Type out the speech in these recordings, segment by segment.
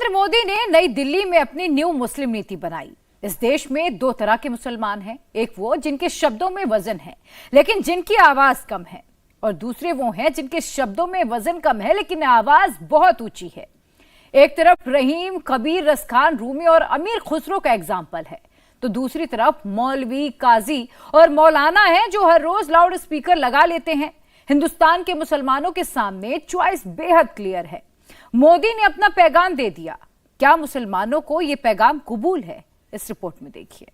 नरेंद्र मोदी ने नई दिल्ली में अपनी न्यू मुस्लिम नीति बनाई। इस देश में दो तरह के मुसलमान हैं, एक वो जिनके शब्दों में वजन है लेकिन जिनकी आवाज कम है, और दूसरे वो हैं जिनके शब्दों में वजन कम है लेकिन आवाज बहुत ऊंची है। एक तरफ रहीम, कबीर, रसखान, रूमी और अमीर खुसरो का एग्जाम्पल है, तो दूसरी तरफ मौलवी, काजी और मौलाना है जो हर रोज लाउड स्पीकर लगा लेते हैं। हिंदुस्तान के मुसलमानों के सामने चॉइस बेहद क्लियर है। मोदी ने अपना पैगाम दे दिया। क्या मुसलमानों को यह पैगाम कबूल है? इस रिपोर्ट में देखिए।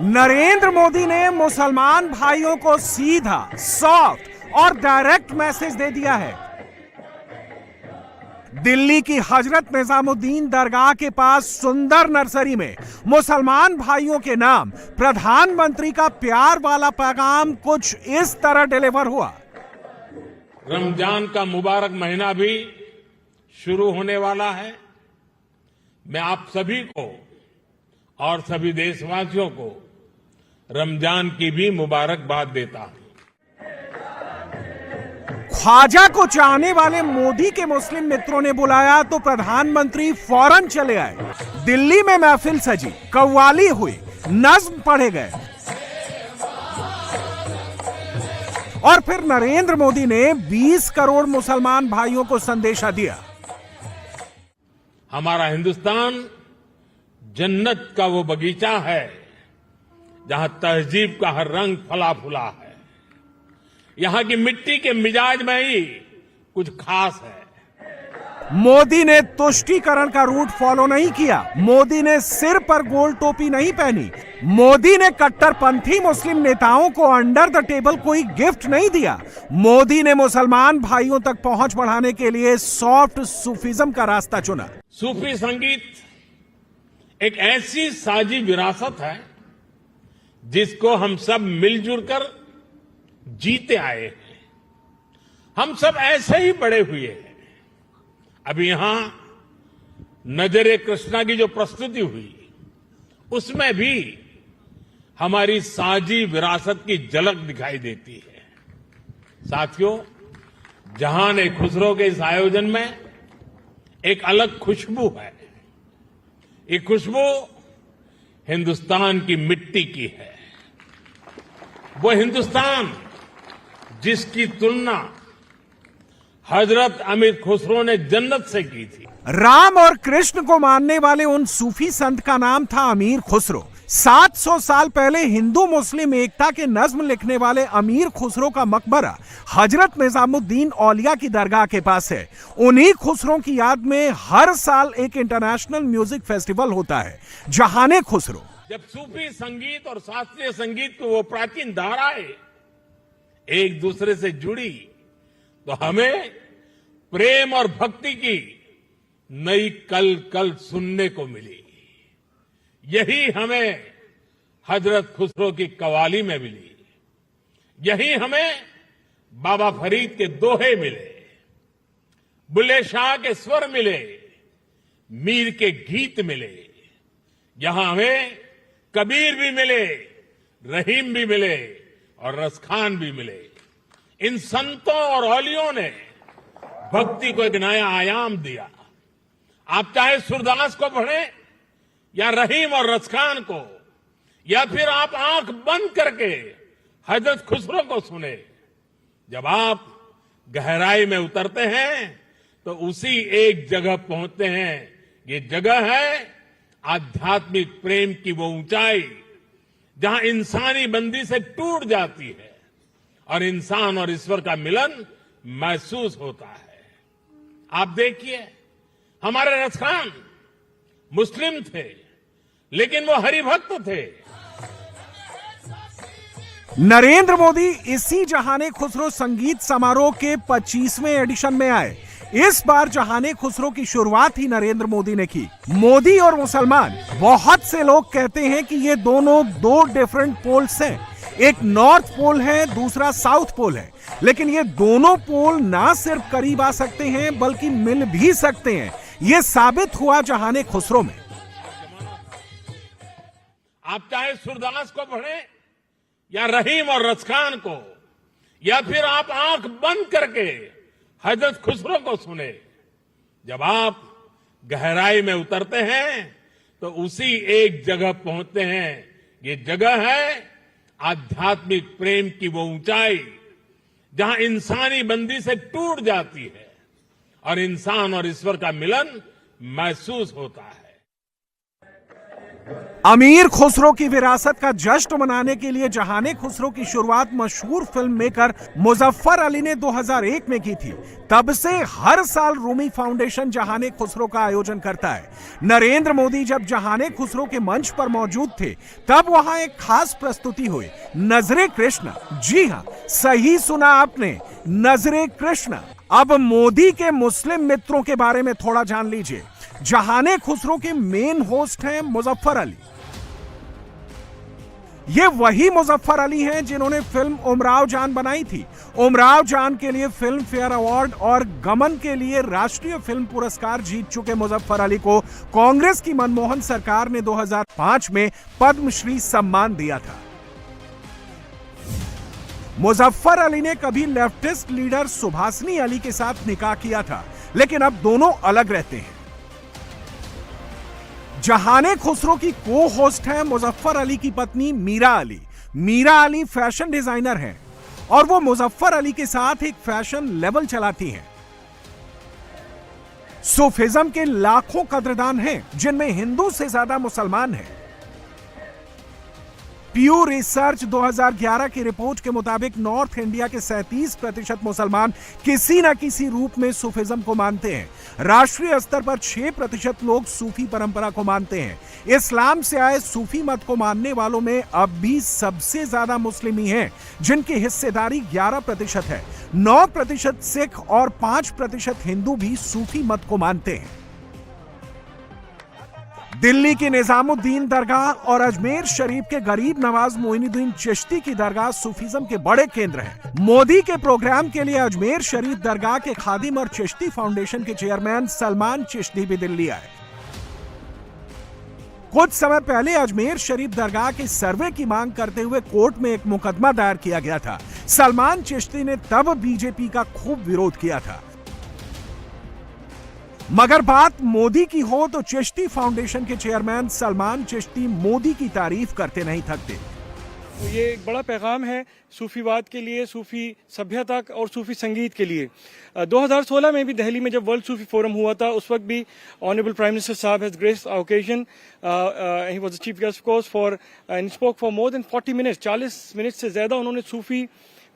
नरेंद्र मोदी ने मुसलमान भाइयों को सीधा, सॉफ्ट और डायरेक्ट मैसेज दे दिया है। दिल्ली की हजरत निजामुद्दीन दरगाह के पास सुंदर नर्सरी में मुसलमान भाइयों के नाम प्रधानमंत्री का प्यार वाला पैगाम कुछ इस तरह डिलीवर हुआ। रमजान का मुबारक महीना भी शुरू होने वाला है। मैं आप सभी को और सभी देशवासियों को रमजान की भी मुबारकबाद देता हूं। ख्वाजा को चाहने वाले मोदी के मुस्लिम मित्रों ने बुलाया तो प्रधानमंत्री फौरन चले आए। दिल्ली में महफिल सजी, कव्वाली हुई, नज्म पढ़े गए और फिर नरेंद्र मोदी ने 20 करोड़ मुसलमान भाइयों को संदेशा दिया। हमारा हिंदुस्तान जन्नत का वो बगीचा है जहां तहजीब का हर रंग फला फूला है। यहां की मिट्टी के मिजाज में ही कुछ खास है। मोदी ने तुष्टीकरण का रूट फॉलो नहीं किया। मोदी ने सिर पर गोल टोपी नहीं पहनी। मोदी ने कट्टरपंथी मुस्लिम नेताओं को अंडर द टेबल कोई गिफ्ट नहीं दिया। मोदी ने मुसलमान भाइयों तक पहुंच बढ़ाने के लिए सॉफ्ट सूफीज्म का रास्ता चुना। सूफी संगीत एक ऐसी साजी विरासत है जिसको हम सब मिलजुल कर जीते आए हैं। हम सब ऐसे ही बड़े हुए हैं। अभी यहां नजरे कृष्णा की जो प्रस्तुति हुई उसमें भी हमारी साजी विरासत की झलक दिखाई देती है। साथियों, जहान खुसरो के इस आयोजन में एक अलग खुशबू है। ये खुशबू हिंदुस्तान की मिट्टी की है। वो हिंदुस्तान जिसकी तुलना हजरत अमीर खुसरो ने जन्नत से की थी। राम और कृष्ण को मानने वाले उन सूफी संत का नाम था अमीर खुसरो। 700 साल पहले हिंदू मुस्लिम एकता के नज्म लिखने वाले अमीर खुसरो का मकबरा हजरत निजामुद्दीन औलिया की दरगाह के पास है। उन्हीं खुसरो की याद में हर साल एक इंटरनेशनल म्यूजिक फेस्टिवल होता है, जहाने खुसरो। जब सूफी संगीत और शास्त्रीय संगीत की वो प्राचीन धाराएं एक दूसरे से जुड़ी तो हमें प्रेम और भक्ति की नई कल सुनने को मिली। यही हमें हजरत खुसरो की कव्वाली में मिली। यही हमें बाबा फरीद के दोहे मिले, बुल्ले शाह के स्वर मिले, मीर के गीत मिले। यहां हमें कबीर भी मिले, रहीम भी मिले और रसखान भी मिले। इन संतों और औलियों ने भक्ति को एक नया आयाम दिया। आप चाहे सूरदास को पढ़ें या रहीम और रसखान को, या फिर आप आंख बंद करके हजरत खुसरो को सुने। जब आप गहराई में उतरते हैं तो उसी एक जगह पहुंचते हैं। ये जगह है आध्यात्मिक प्रेम की वो ऊंचाई जहां इंसानी बंदी से टूट जाती है और इंसान और ईश्वर का मिलन महसूस होता है। आप देखिए, हमारे रसखान मुस्लिम थे लेकिन वो हरिभक्त थे। नरेंद्र मोदी इसी जहाने खुसरो संगीत समारोह के 25वें एडिशन में आए। इस बार जहाने खुसरो की शुरुआत ही नरेंद्र मोदी ने की। मोदी और मुसलमान, बहुत से लोग कहते हैं कि ये दोनों दो डिफरेंट पोल्स हैं। एक नॉर्थ पोल है, दूसरा साउथ पोल है, लेकिन ये दोनों पोल ना सिर्फ करीब आ सकते हैं बल्कि मिल भी सकते हैं। ये साबित हुआ जहाने खुसरो में। आप चाहे सूरदास को पढ़ें या रहीम और रसखान को, या फिर आप आंख बंद करके हजरत खुसरो को सुने। जब आप गहराई में उतरते हैं तो उसी एक जगह पहुंचते हैं। ये जगह है आध्यात्मिक प्रेम की वो ऊंचाई जहां इंसानी बंदी से टूट जाती है और इंसान और ईश्वर का मिलन महसूस होता है। अमीर खुसरो की विरासत का जश्न मनाने के लिए जहाने खुसरो की शुरुआत मशहूर फिल्म मेकर मुजफ्फर अली ने 2001 में की थी। तब से हर साल रूमी फाउंडेशन जहाने खुसरो का आयोजन करता है। नरेंद्र मोदी जब जहाने खुसरो के मंच पर मौजूद थे तब वहां एक खास प्रस्तुति हुई, नजरे कृष्ण। जी हां, सही सुना आपने, नजरे कृष्ण। अब मोदी के मुस्लिम मित्रों के बारे में थोड़ा जान लीजिए। जहाने खुसरो के मेन होस्ट हैं मुजफ्फर अली। ये वही मुजफ्फर अली हैं जिन्होंने फिल्म उमराव जान बनाई थी। उमराव जान के लिए फिल्म फेयर अवार्ड और गमन के लिए राष्ट्रीय फिल्म पुरस्कार जीत चुके मुजफ्फर अली को कांग्रेस की मनमोहन सरकार ने 2005 में पद्मश्री सम्मान दिया था। मुजफ्फर अली ने कभी लेफ्टिस्ट लीडर सुभाषनी अली के साथ निकाह किया था, लेकिन अब दोनों अलग रहते हैं। जहाने खुसरो की को होस्ट है मुजफ्फर अली की पत्नी मीरा अली। मीरा अली फैशन डिजाइनर हैं और वो मुजफ्फर अली के साथ एक फैशन लेवल चलाती हैं। सूफिज्म के लाखों कद्रदान हैं, जिनमें हिंदू से ज्यादा मुसलमान हैं। प्यू रिसर्च 2011 की रिपोर्ट के मुताबिक नॉर्थ इंडिया के 37% मुसलमान किसी न किसी रूप में सूफिज्म को मानते हैं। राष्ट्रीय स्तर पर 6% लोग सूफी परंपरा को मानते हैं। इस्लाम से आए सूफी मत को मानने वालों में अब भी सबसे ज्यादा मुस्लिम ही हैं, जिनकी हिस्सेदारी 11% है। 9% सिख और 5% हिंदू भी सूफी मत को मानते हैं। दिल्ली की निजामुद्दीन दरगाह और अजमेर शरीफ के गरीब नवाज मोइनुद्दीन चिश्ती की दरगाह सूफिज्म के बड़े केंद्र हैं। मोदी के प्रोग्राम के लिए अजमेर शरीफ दरगाह के खादिम और चिश्ती फाउंडेशन के चेयरमैन सलमान चिश्ती भी दिल्ली आए। कुछ समय पहले अजमेर शरीफ दरगाह के सर्वे की मांग करते हुए कोर्ट में एक मुकदमा दायर किया गया था। सलमान चिश्ती ने तब बीजेपी का खूब विरोध किया था। मगर बात मोदी की हो तो चिश्ती फाउंडेशन के चेयरमैन सलमान चिश्ती मोदी की तारीफ करते नहीं थकते। तो ये एक बड़ा पैगाम है सूफीवाद के लिए, सूफी सभ्यता और सूफी संगीत के लिए। 2016 में भी दिल्ली में जब वर्ल्ड सूफी फोरम हुआ था, उस वक्त भी ऑनरेबल प्राइम मिनिस्टर साहब has graced occasion. He was the chief guest course for and spoke for more than 40 minutes. 40 minute से ज्यादा उन्होंने सूफी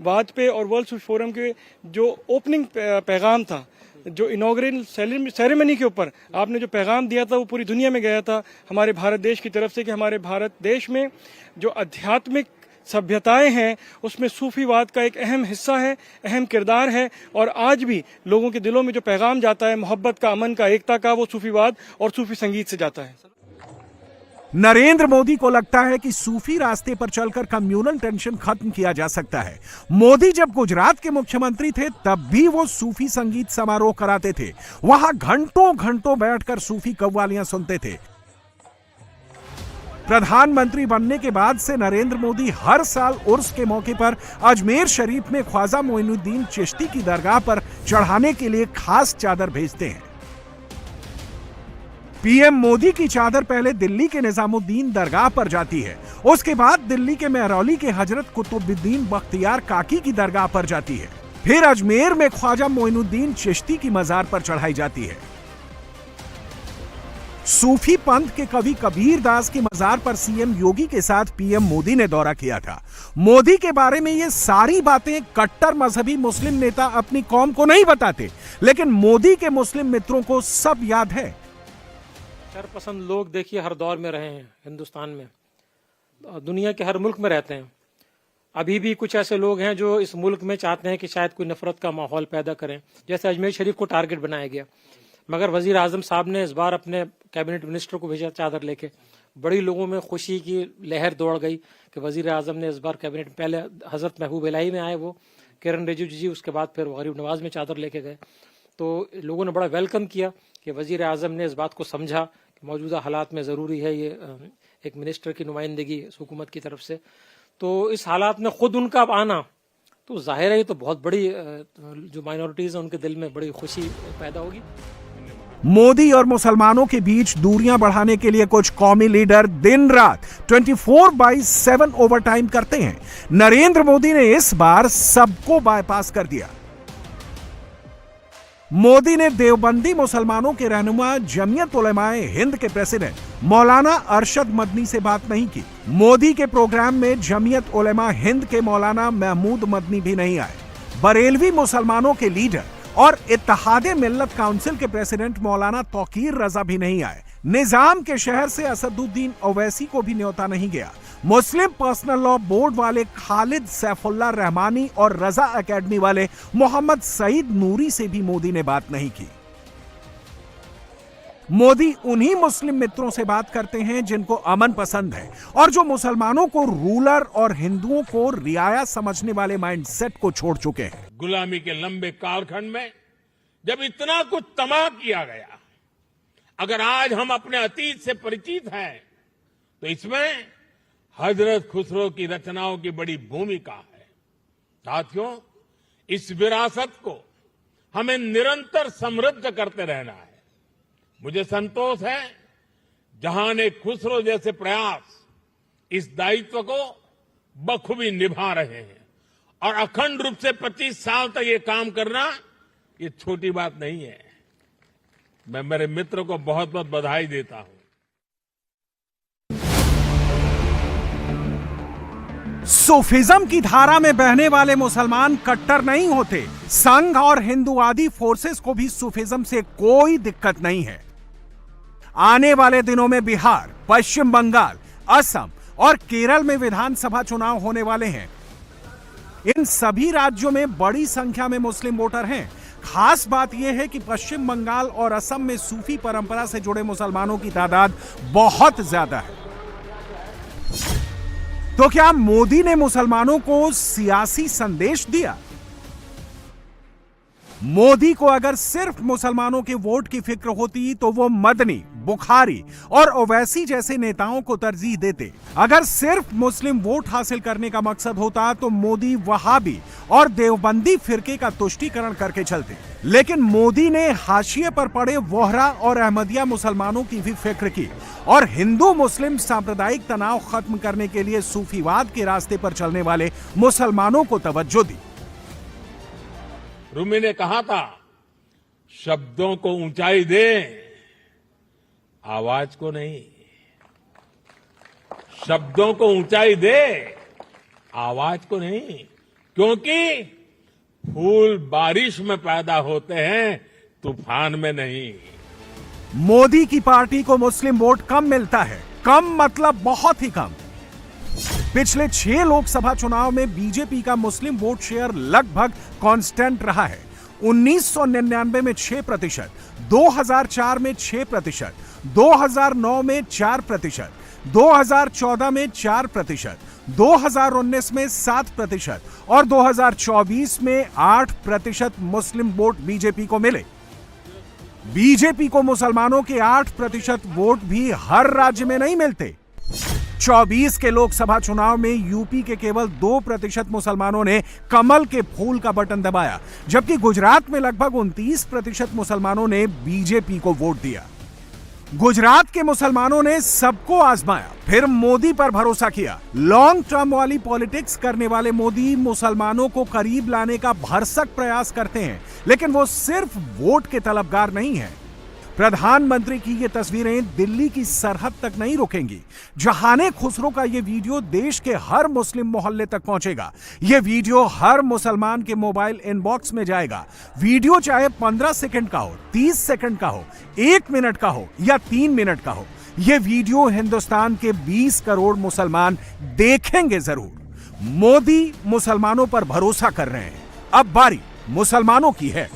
वाद पे और वर्ल्ड सूफी फोरम के जो ओपनिंग पैगाम था, जो इनॉग्रेल सेरेमनी के ऊपर आपने जो पैगाम दिया था, वो पूरी दुनिया में गया था हमारे भारत देश की तरफ से कि हमारे भारत देश में जो आध्यात्मिक सभ्यताएं हैं उसमें सूफीवाद का एक अहम हिस्सा है, अहम किरदार है। और आज भी लोगों के दिलों में जो पैगाम जाता है मोहब्बत का, अमन का, एकता का, वो सूफीवाद और सूफी संगीत से जाता है। नरेंद्र मोदी को लगता है कि सूफी रास्ते पर चलकर कम्युनल टेंशन खत्म किया जा सकता है। मोदी जब गुजरात के मुख्यमंत्री थे तब भी वो सूफी संगीत समारोह कराते थे। वहां घंटों घंटों बैठकर सूफी कव्वालियां सुनते थे। प्रधानमंत्री बनने के बाद से नरेंद्र मोदी हर साल उर्स के मौके पर अजमेर शरीफ में ख्वाजा मोइनुद्दीन चिश्ती की दरगाह पर चढ़ाने के लिए खास चादर भेजते हैं। पीएम मोदी की चादर पहले दिल्ली के निजामुद्दीन दरगाह पर जाती है, उसके बाद दिल्ली के महरौली के हजरत कुतुबुद्दीन बख्तियार काकी की दरगाह पर जाती है, फिर अजमेर में ख्वाजा मोइनुद्दीन चिश्ती की मजार पर चढ़ाई जाती है। सूफी पंथ के कवि कबीर दास की मजार पर सीएम योगी के साथ पीएम मोदी ने दौरा किया था। मोदी के बारे में ये सारी बातें कट्टर मजहबी मुस्लिम नेता अपनी कौम को नहीं बताते, लेकिन मोदी के मुस्लिम मित्रों को सब याद है। शरपसंद लोग देखिए हर दौर में रहे हैं हिंदुस्तान में, दुनिया के हर मुल्क में रहते हैं। अभी भी कुछ ऐसे लोग हैं जो इस मुल्क में चाहते हैं कि शायद कोई नफरत का माहौल पैदा करें, जैसे अजमेर शरीफ को टारगेट बनाया गया। मगर वजीर आजम साहब ने इस बार अपने कैबिनेट मिनिस्टर को भेजा चादर लेके। बड़ी लोगों में खुशी की लहर दौड़ गई कि वजीर आजम ने इस बार कैबिनेट, पहले हजरत महबूब इलाही में आए वो किरण रिजिजू जी, उसके बाद फिर गरीब नवाज में चादर लेके गए। तो लोगों ने बड़ा वेलकम किया कि वजीर आजम ने इस बात को समझा कि मौजूदा हालात में ज़रूरी है ये एक मिनिस्टर की नुमाइंदगी हुकूमत की तरफ से। तो इस हालात में खुद उनका आना तो जाहिर है ये तो बहुत बड़ी जो माइनॉरिटीज़ हैं उनके दिल में बड़ी खुशी पैदा होगी। मोदी और मुसलमानों के बीच दूरियां बढ़ाने के लिए कुछ कौमी लीडर दिन रात 24/7 ओवरटाइम करते हैं। नरेंद्र मोदी ने इस बार सबको बाईपास कर दिया। मोदी ने देवबंदी मुसलमानों के रहनुमा जमीयत उलेमाए हिंद के प्रेसिडेंट मौलाना अरशद मदनी से बात नहीं की। मोदी के प्रोग्राम में जमीयत उलेमा हिंद के मौलाना महमूद मदनी भी नहीं आए। बरेलवी मुसलमानों के लीडर और इत्तेहादे मिल्लत काउंसिल के प्रेसिडेंट मौलाना तौकीर रजा भी नहीं आए। निजाम के शहर से असदुद्दीन ओवैसी को भी न्योता नहीं गया। मुस्लिम पर्सनल लॉ बोर्ड वाले खालिद सैफुल्लाह रहमानी और रजा एकेडमी वाले मोहम्मद सईद नूरी से भी मोदी ने बात नहीं की। मोदी उन्हीं मुस्लिम मित्रों से बात करते हैं जिनको अमन पसंद है और जो मुसलमानों को रूलर और हिंदुओं को रियाया समझने वाले माइंडसेट को छोड़ चुके हैं। गुलामी के लंबे कालखंड में जब इतना कुछ तबाह किया गया, अगर आज हम अपने अतीत से परिचित हैं तो इसमें हजरत खुसरो की रचनाओं की बड़ी भूमिका है। साथियों, इस विरासत को हमें निरंतर समृद्ध करते रहना है। मुझे संतोष है जहाने खुसरो जैसे प्रयास इस दायित्व को बखूबी निभा रहे हैं और अखंड रूप से 25 साल तक ये काम करना ये छोटी बात नहीं है। मैं मेरे मित्रों को बहुत बहुत बधाई देता हूं। सूफिज्म की धारा में बहने वाले मुसलमान कट्टर नहीं होते। संघ और हिंदूवादी फोर्सेस को भी सूफिज्म से कोई दिक्कत नहीं है। आने वाले दिनों में बिहार, पश्चिम बंगाल, असम और केरल में विधानसभा चुनाव होने वाले हैं। इन सभी राज्यों में बड़ी संख्या में मुस्लिम वोटर हैं। खास बात यह है कि पश्चिम बंगाल और असम में सूफी परंपरा से जुड़े मुसलमानों की तादाद बहुत ज्यादा है। तो क्या मोदी ने मुसलमानों को सियासी संदेश दिया? मोदी को अगर सिर्फ मुसलमानों के वोट की फिक्र होती तो वो मदनी, बुखारी और ओवैसी जैसे नेताओं को तरजीह देते। अगर सिर्फ मुस्लिम वोट हासिल करने का मकसद होता तो मोदी वहाबी और देवबंदी फिरके का तुष्टीकरण करके चलते। लेकिन मोदी ने हाशिए पर पड़े वोहरा और अहमदिया मुसलमानों की भी फिक्र की और हिंदू मुस्लिम सांप्रदायिक तनाव खत्म करने के लिए सूफीवाद के रास्ते पर चलने वाले मुसलमानों को तवज्जो दी। रूमी ने कहा था, शब्दों को ऊंचाई दे, आवाज को नहीं। शब्दों को ऊंचाई दे, आवाज को नहीं, क्योंकि फूल बारिश में पैदा होते हैं, तूफान में नहीं। मोदी की पार्टी को मुस्लिम वोट कम मिलता है। कम मतलब बहुत ही कम। पिछले 6 लोकसभा चुनाव में बीजेपी का मुस्लिम वोट शेयर लगभग कांस्टेंट रहा है। 1999 में 6%, 2004 में 6%, 2009 में 4%, 2014 में 4%, 2019 में 7% और 2024 में 8% मुस्लिम वोट बीजेपी को मिले। बीजेपी को मुसलमानों के 8% वोट भी हर राज्य में नहीं मिलते। 24 के लोकसभा चुनाव में यूपी के केवल 2% मुसलमानों ने कमल के फूल का बटन दबाया, जबकि गुजरात में लगभग 29% मुसलमानों ने बीजेपी को वोट दिया। गुजरात के मुसलमानों ने सबको आजमाया, फिर मोदी पर भरोसा किया। लॉन्ग टर्म वाली पॉलिटिक्स करने वाले मोदी मुसलमानों को करीब लाने का भरसक प्रयास करते हैं, लेकिन वो सिर्फ वोट के तलबगार नहीं है। प्रधानमंत्री की ये तस्वीरें दिल्ली की सरहद तक नहीं रुकेंगी। जहाने खुसरो का ये वीडियो देश के हर मुस्लिम मोहल्ले तक पहुंचेगा। ये वीडियो हर मुसलमान के मोबाइल इनबॉक्स में जाएगा। वीडियो चाहे 15 सेकंड का हो, 30 सेकंड का हो, 1 मिनट का हो या 3 मिनट का हो, ये वीडियो हिंदुस्तान के 20 करोड़ मुसलमान देखेंगे जरूर। मोदी मुसलमानों पर भरोसा कर रहे हैं। अब बारी मुसलमानों की है।